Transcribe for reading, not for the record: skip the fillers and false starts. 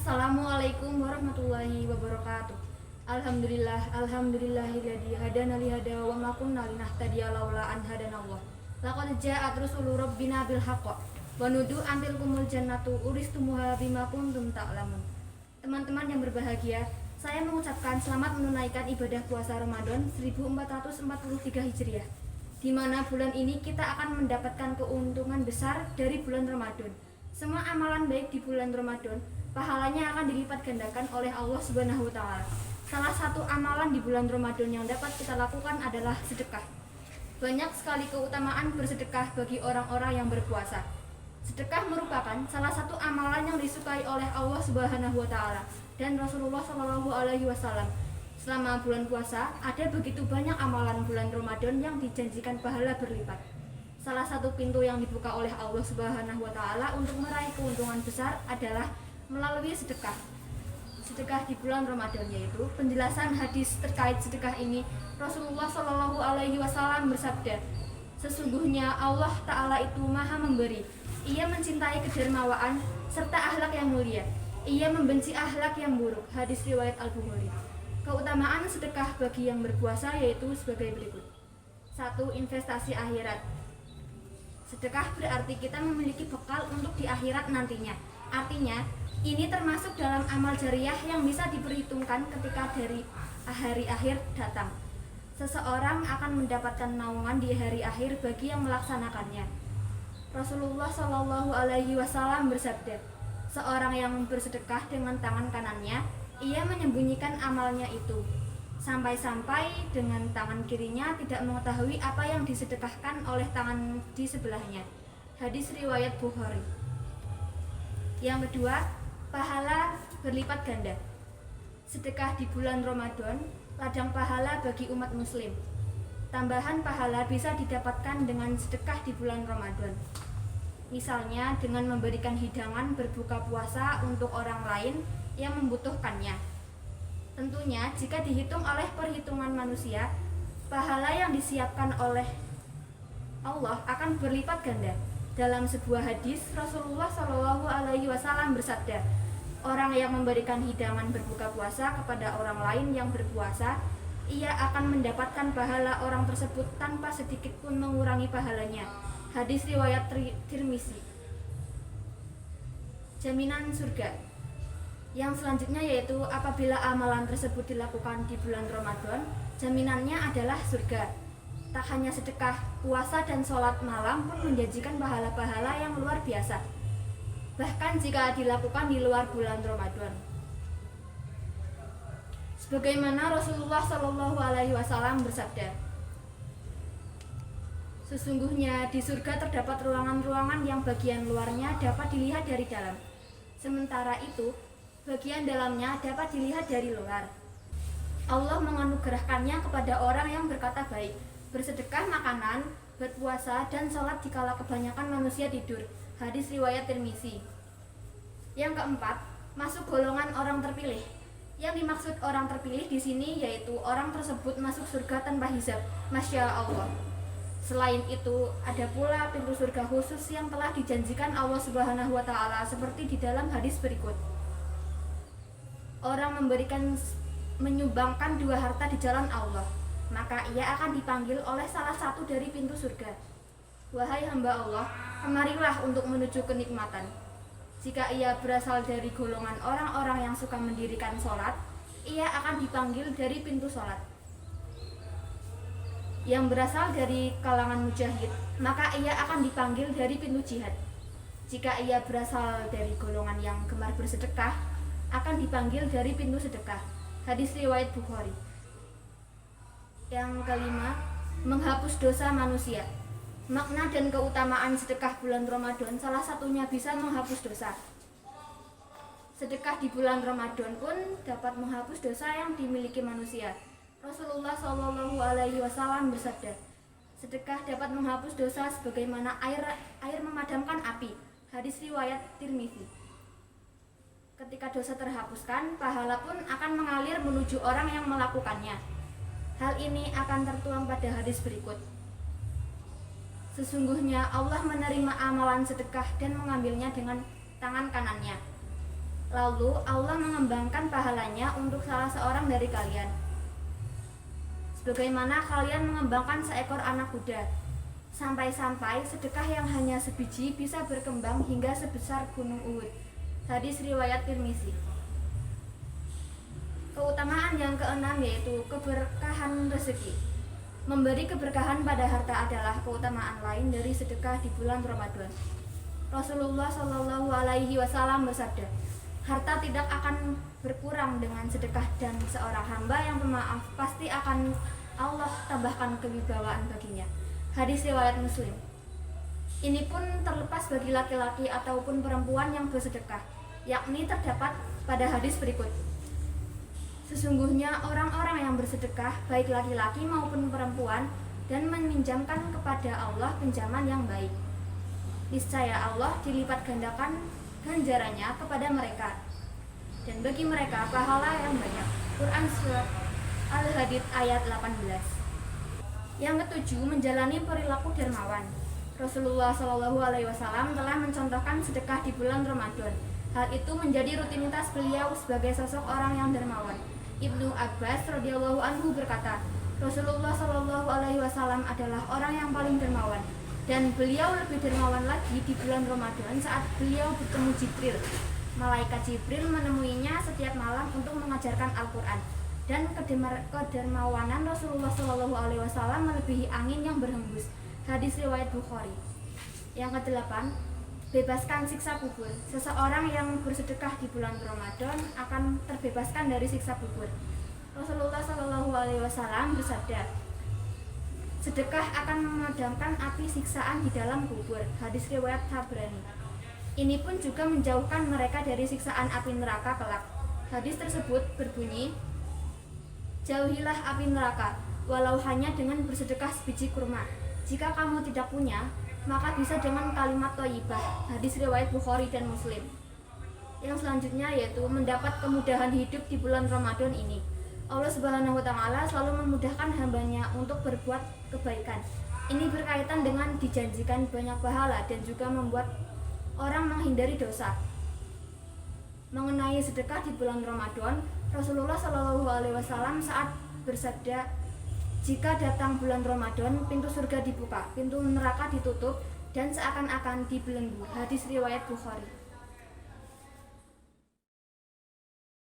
Assalamualaikum warahmatullahi wabarakatuh. Alhamdulillahilladzi hadana li hada wa ma kunna linahtadiya laula an hadanallah. Laqad ja'at rusulu rabbina bil haqq wa nudu antil kumul jannatu uristumuha bima kuntum ta'lamun. Teman-teman yang berbahagia, saya mengucapkan selamat menunaikan ibadah puasa Ramadan 1443 Hijriah, di mana bulan ini kita akan mendapatkan keuntungan besar dari bulan Ramadan. Semua amalan baik di bulan Ramadan, pahalanya akan dilipat gandakan oleh Allah Subhanahu wa taala. Salah satu amalan di bulan Ramadan yang dapat kita lakukan adalah sedekah. Banyak sekali keutamaan bersedekah bagi orang-orang yang berpuasa. Sedekah merupakan salah satu amalan yang disukai oleh Allah Subhanahu wa taala dan Rasulullah Shallallahu alaihi wasallam. Selama bulan puasa, ada begitu banyak amalan bulan Ramadan yang dijanjikan pahala berlipat. Salah satu pintu yang dibuka oleh Allah Subhanahu wa taala untuk meraih keuntungan besar adalah melalui sedekah. Sedekah di bulan Ramadan, yaitu penjelasan hadis terkait sedekah ini. Rasulullah Shallallahu alaihi wasallam bersabda, "Sesungguhnya Allah taala itu Maha memberi. Ia mencintai kedermawaan serta akhlak yang mulia. Ia membenci akhlak yang buruk." Hadis riwayat Al-Bukhari. Keutamaan sedekah bagi yang berpuasa yaitu sebagai berikut. 1. Investasi akhirat. Sedekah berarti kita memiliki bekal untuk di akhirat nantinya. Artinya, ini termasuk dalam amal jariah yang bisa diperhitungkan ketika dari hari akhir datang. Seseorang akan mendapatkan naungan di hari akhir bagi yang melaksanakannya. Rasulullah Shallallahu alaihi wasallam bersabda, "Seorang yang bersedekah dengan tangan kanannya, ia menyembunyikan amalnya itu, sampai-sampai dengan tangan kirinya tidak mengetahui apa yang disedekahkan oleh tangan di sebelahnya." Hadis riwayat Bukhari. Yang kedua, pahala berlipat ganda. Sedekah di bulan Ramadan, ladang pahala bagi umat muslim. Tambahan pahala bisa didapatkan dengan sedekah di bulan Ramadan. Misalnya dengan memberikan hidangan berbuka puasa untuk orang lain yang membutuhkannya. Tentunya jika dihitung oleh perhitungan manusia, pahala yang disiapkan oleh Allah akan berlipat ganda. Dalam sebuah hadis, Rasulullah Shallallahu alaihi wasallam bersabda, "Orang yang memberikan hidangan berbuka puasa kepada orang lain yang berpuasa, ia akan mendapatkan pahala orang tersebut tanpa sedikit pun mengurangi pahalanya." Hadis riwayat Tirmizi. Jaminan surga. Yang selanjutnya yaitu apabila amalan tersebut dilakukan di bulan Ramadan, jaminannya adalah surga. Tak hanya sedekah, puasa dan sholat malam pun menjanjikan pahala-pahala yang luar biasa, bahkan jika dilakukan di luar bulan Ramadan. Sebagaimana Rasulullah Shallallahu alaihi wasallam bersabda, "Sesungguhnya di surga terdapat ruangan-ruangan yang bagian luarnya dapat dilihat dari dalam, sementara itu bagian dalamnya dapat dilihat dari luar. Allah menganugerahkannya kepada orang yang berkata baik, bersedekah makanan, berpuasa, dan sholat dikala kebanyakan manusia tidur." Hadis riwayat Tirmizi. Yang keempat, masuk golongan orang terpilih. Yang dimaksud orang terpilih di sini yaitu orang tersebut masuk surga tanpa hisab. Masya Allah. Selain itu, ada pula pintu surga khusus yang telah dijanjikan Allah Subhanahu wa taala seperti di dalam hadis berikut. Orang menyumbangkan 2 harta di jalan Allah, maka ia akan dipanggil oleh salah satu dari pintu surga. "Wahai hamba Allah, kemarilah untuk menuju kenikmatan." Jika ia berasal dari golongan orang-orang yang suka mendirikan sholat, ia akan dipanggil dari pintu sholat. Yang berasal dari kalangan mujahid, maka ia akan dipanggil dari pintu jihad. Jika ia berasal dari golongan yang gemar bersedekah, akan dipanggil dari pintu sedekah. Hadis riwayat Bukhari. Yang kelima, menghapus dosa manusia. Makna dan keutamaan sedekah bulan Ramadan salah satunya bisa menghapus dosa. Sedekah di bulan Ramadan pun dapat menghapus dosa yang dimiliki manusia. Rasulullah Shallallahu alaihi wasallam bersabda, "Sedekah dapat menghapus dosa sebagaimana air memadamkan api." Hadis riwayat Tirmizi. Ketika dosa terhapuskan, pahala pun akan mengalir menuju orang yang melakukannya. Hal ini akan tertuang pada hadis berikut. Sesungguhnya Allah menerima amalan sedekah dan mengambilnya dengan tangan kanannya. Lalu Allah mengembangkan pahalanya untuk salah seorang dari kalian, sebagaimana kalian mengembangkan seekor anak kuda, sampai-sampai sedekah yang hanya sebiji bisa berkembang hingga sebesar gunung Uhud. Hadis riwayat Tirmizi. Keutamaan yang keenam yaitu keberkahan rezeki. Memberi keberkahan pada harta adalah keutamaan lain dari sedekah di bulan Ramadan. Rasulullah Shallallahu Alaihi Wasallam bersabda, harta tidak akan berkurang dengan sedekah, dan seorang hamba yang pemaaf pasti akan Allah tambahkan kewibawaan baginya. Hadis riwayat Muslim. Ini pun terlepas bagi laki-laki ataupun perempuan yang bersedekah, yakni terdapat pada hadis berikut. Sesungguhnya orang-orang yang bersedekah, baik laki-laki maupun perempuan, dan meminjamkan kepada Allah pinjaman yang baik, niscaya Allah dilipat gandakan ganjarannya kepada mereka, dan bagi mereka pahala yang banyak. Quran Surat Al-Hadid ayat 18. Yang ketujuh, menjalani perilaku dermawan. Rasulullah Shallallahu Alaihi Wasallam telah mencontohkan sedekah di bulan Ramadan. Hal itu menjadi rutinitas beliau sebagai sosok orang yang dermawan. Ibnu Abbas radhiyallahu anhu berkata, Rasulullah Shallallahu Alaihi Wasallam adalah orang yang paling dermawan, dan beliau lebih dermawan lagi di bulan Ramadan saat beliau bertemu Jibril. Malaikat Jibril menemuinya setiap malam untuk mengajarkan Al-Quran, dan kedermawanan Rasulullah Shallallahu Alaihi Wasallam melebihi angin yang berhembus. Hadis riwayat Bukhari. Yang kedelapan, bebaskan siksa kubur. Seseorang yang bersedekah di bulan Ramadan akan terbebaskan dari siksa kubur. Rasulullah Shallallahu Alaihi Wasallam bersabda, sedekah akan memadamkan api siksaan di dalam kubur. Hadis riwayat Tabrani. Ini pun juga menjauhkan mereka dari siksaan api neraka kelak. Hadis tersebut berbunyi, jauhilah api neraka, walau hanya dengan bersedekah sebiji kurma. Jika kamu tidak punya, maka bisa dengan kalimat thayyibah. Hadis riwayat Bukhari dan Muslim. Yang selanjutnya yaitu mendapat kemudahan hidup di bulan Ramadan ini. Allah Subhanahu wa Ta'ala selalu memudahkan hambanya untuk berbuat kebaikan. Ini berkaitan dengan dijanjikan banyak pahala dan juga membuat orang menghindari dosa. Mengenai sedekah di bulan Ramadan, Rasulullah Shallallahu Alaihi Wasallam saat bersabda, jika datang bulan Ramadan, pintu surga dibuka, pintu neraka ditutup, dan seakan-akan dibelenggu. Hadis riwayat Bukhari.